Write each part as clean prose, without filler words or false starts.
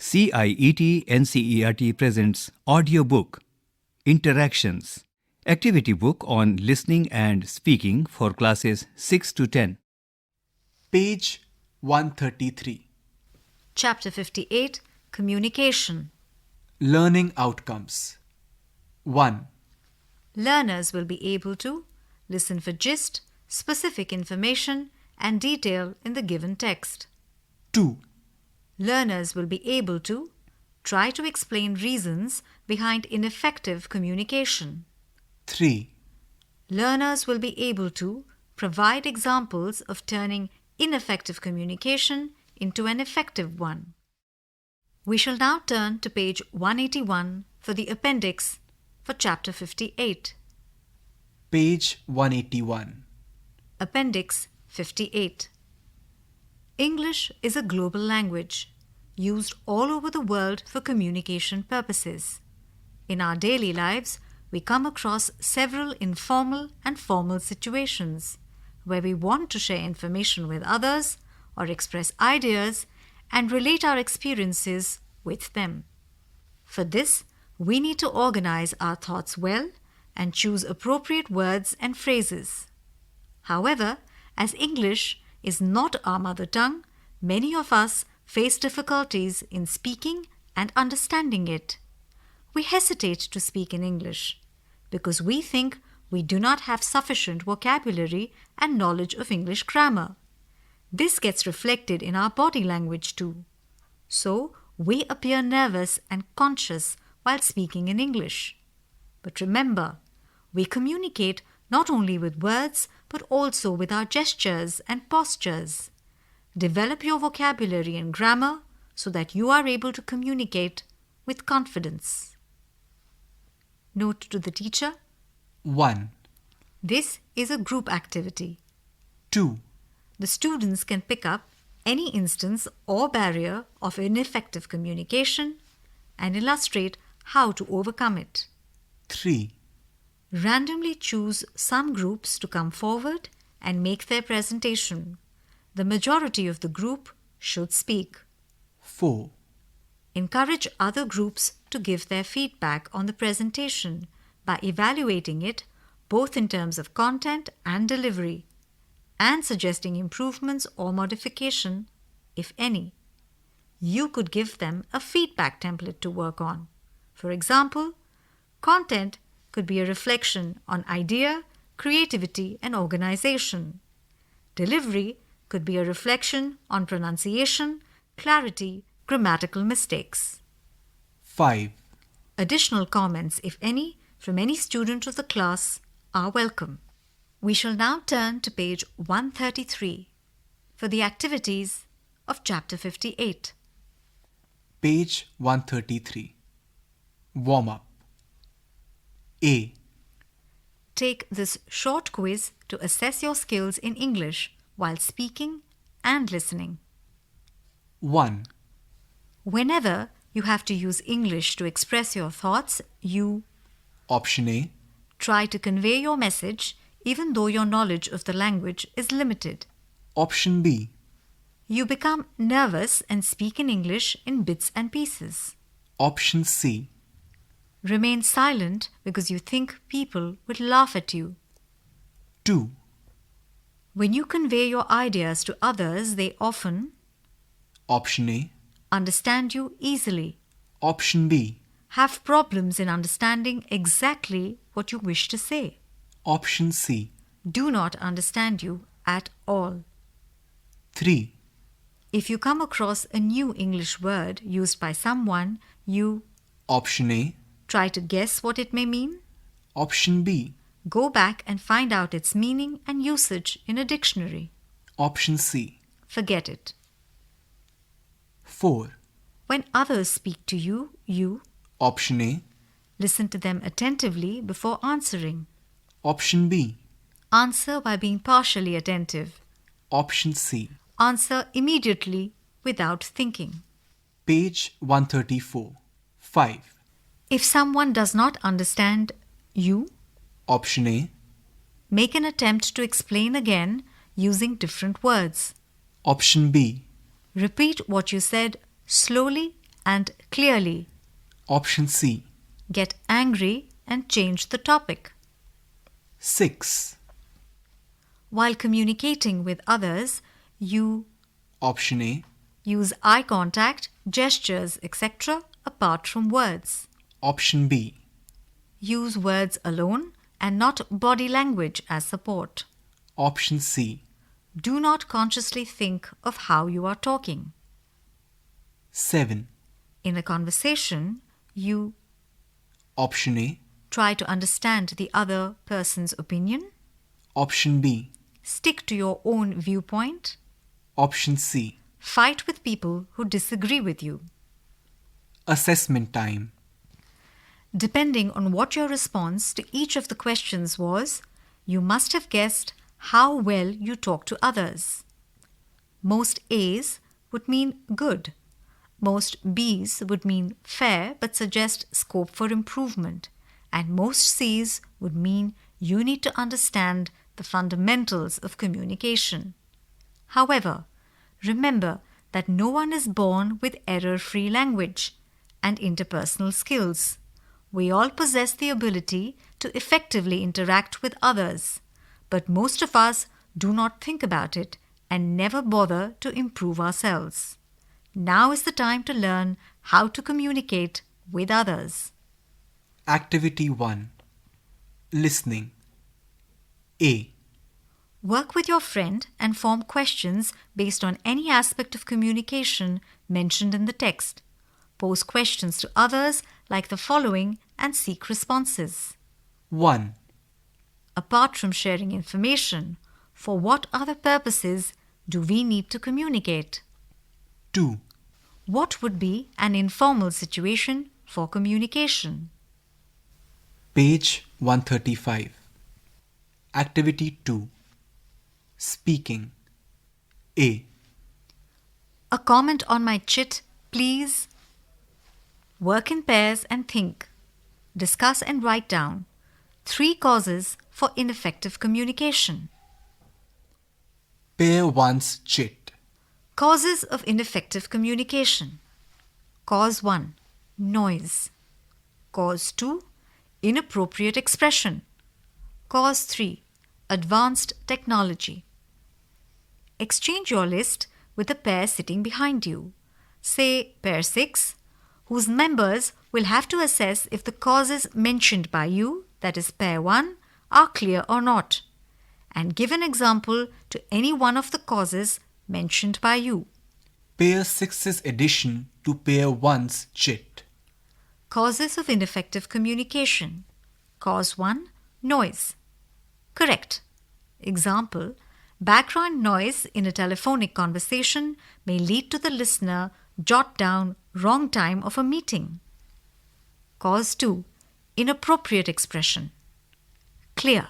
CIET NCERT presents audiobook Interactions, activity book on listening and speaking for classes 6 to 10. Page 133. Chapter 58, Communication. Learning Outcomes. 1. Learners will be able to listen for gist, specific information, and detail in the given text. 2. Learners will be able to try to explain reasons behind ineffective communication. 3. Learners will be able to provide examples of turning ineffective communication into an effective one. We shall now turn to page 181 for the appendix for Chapter 58. Page 181. Appendix 58. English is a global language, used all over the world for communication purposes. In our daily lives, we come across several informal and formal situations where we want to share information with others or express ideas and relate our experiences with them. For this, we need to organize our thoughts well and choose appropriate words and phrases. However, as English is not our mother tongue, many of us face difficulties in speaking and understanding it. We hesitate to speak in English because we think we do not have sufficient vocabulary and knowledge of English grammar. This gets reflected in our body language too. So, we appear nervous and conscious while speaking in English. But remember, we communicate not only with words but also with our gestures and postures. Develop your vocabulary and grammar so that you are able to communicate with confidence. Note to the teacher: 1. this is a group activity. 2. The students can pick up any instance or barrier of ineffective communication and illustrate how to overcome it. 3. Randomly choose some groups to come forward and make their presentation. The majority of the group should speak. 4. Encourage other groups to give their feedback on the presentation by evaluating it both in terms of content and delivery, and suggesting improvements or modification, if any. You could give them a feedback template to work on. For example, content could be a reflection on idea, creativity, and organization. Delivery could be a reflection on pronunciation, clarity, grammatical mistakes. 5. Additional comments, if any, from any student of the class are welcome. We shall now turn to page 133 for the activities of Chapter 58. Page 133. Warm-up. A. Take this short quiz to assess your skills in English while speaking and listening. 1. Whenever you have to use English to express your thoughts, you Option A. try to convey your message even though your knowledge of the language is limited. Option B. You become nervous and speak in English in bits and pieces. Option C. Remain silent because you think people will laugh at you. 2. When you convey your ideas to others, they often Option A. understand you easily, Option B. have problems in understanding exactly what you wish to say, Option C. do not understand you at all. 3. If you come across a new English word used by someone, you Option A. try to guess what it may mean. Option B. Go back and find out its meaning and usage in a dictionary. Option C. Forget it. 4. When others speak to you, you Option A. listen to them attentively before answering. Option B. Answer by being partially attentive. Option C. Answer immediately without thinking. Page 134. 5. If someone does not understand you, Option A. make an attempt to explain again using different words. Option B. Repeat what you said slowly and clearly. Option C. Get angry and change the topic. 6. While communicating with others, you Option A. use eye contact, gestures, etc. apart from words. Option B. Use words alone and not body language as support. Option C. Do not consciously think of how you are talking. 7. In a conversation, you Option A. try to understand the other person's opinion. Option B. Stick to your own viewpoint. Option C. Fight with people who disagree with you. Assessment time. Depending on what your response to each of the questions was, you must have guessed how well you talk to others. Most A's would mean good. Most B's would mean fair but suggest scope for improvement. And most C's would mean you need to understand the fundamentals of communication. However, remember that no one is born with error-free language and interpersonal skills. We all possess the ability to effectively interact with others, but most of us do not think about it and never bother to improve ourselves. Now is the time to learn how to communicate with others. Activity 1. Listening. A. Work with your friend and form questions based on any aspect of communication mentioned in the text. Pose questions to others like the following and seek responses. 1. Apart from sharing information, for what other purposes do we need to communicate? 2. What would be an informal situation for communication? Page 135. Activity 2. Speaking. A. A comment on my chit, please. Work in pairs and think. Discuss and write down 3 causes for ineffective communication. Pair 1's chit. Causes of ineffective communication. Cause 1. Noise. Cause 2. Inappropriate expression. Cause 3. Advanced technology. Exchange your list with the pair sitting behind you. Say pair 6, whose members will have to assess if the causes mentioned by you, that is pair 1, are clear or not, and give an example to any one of the causes mentioned by you. Pair 6's addition to pair 1's chit. Causes of ineffective communication. Cause 1. Noise. Correct. Example: background noise in a telephonic conversation may lead to the listener jot down wrong time of a meeting. Cause 2. Inappropriate expression. Clear.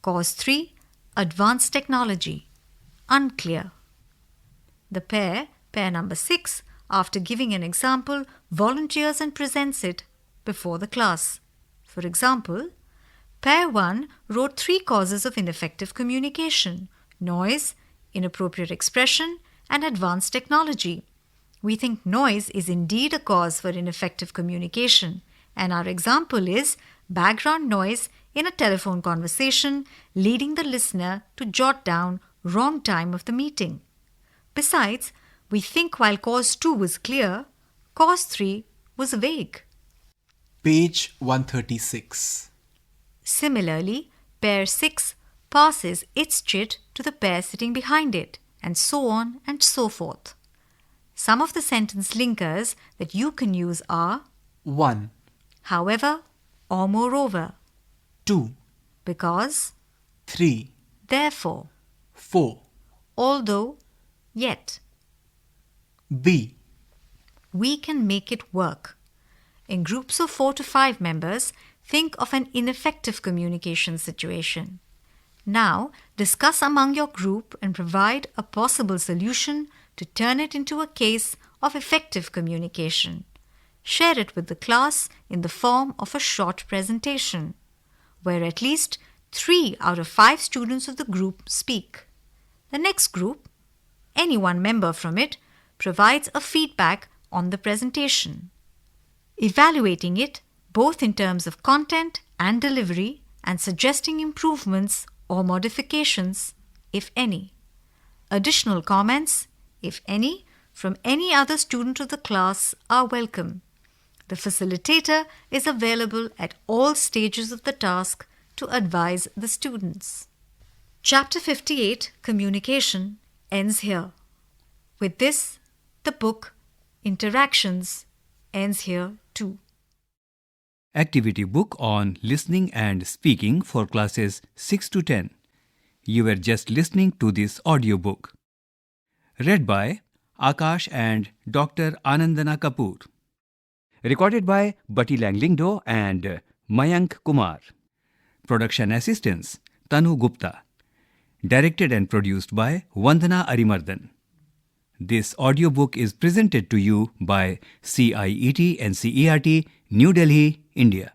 Cause 3. Advanced technology. Unclear. The pair number 6, after giving an example, volunteers and presents it before the class. For example, pair 1 wrote 3 causes of ineffective communication: noise, inappropriate expression, and advanced technology. We think noise is indeed a cause for ineffective communication, and our example is background noise in a telephone conversation leading the listener to jot down wrong time of the meeting. Besides, we think while cause 2 was clear, cause 3 was vague. Page 136. Similarly, pair 6 passes its chit to the pair sitting behind it, and so on and so forth. Some of the sentence linkers that you can use are 1. however or moreover, 2. because, 3. therefore, 4. although, yet. B. We can make it work. In groups of 4 to 5 members, think of an ineffective communication situation. Now, discuss among your group and provide a possible solution to turn it into a case of effective communication. Share it with the class in the form of a short presentation, where at least 3 out of 5 students of the group speak. The next group, any one member from it, provides a feedback on the presentation, evaluating it both in terms of content and delivery, and suggesting improvements or modifications, if any. Additional comments, if any, from any other student of the class are welcome. The facilitator is available at all stages of the task to advise the students. Chapter 58, Communication, ends here. With this, the book, Interactions, ends here too. Activity book on listening and speaking for classes 6 to 10. You were just listening to this audiobook. Read by Akash and Dr. Anandana Kapoor. Recorded by Bati Langlingdo and Mayank Kumar. Production assistance Tanu Gupta. Directed and produced by Vandana Arimardan. This audiobook is presented to you by CIET NCERT, New Delhi, India.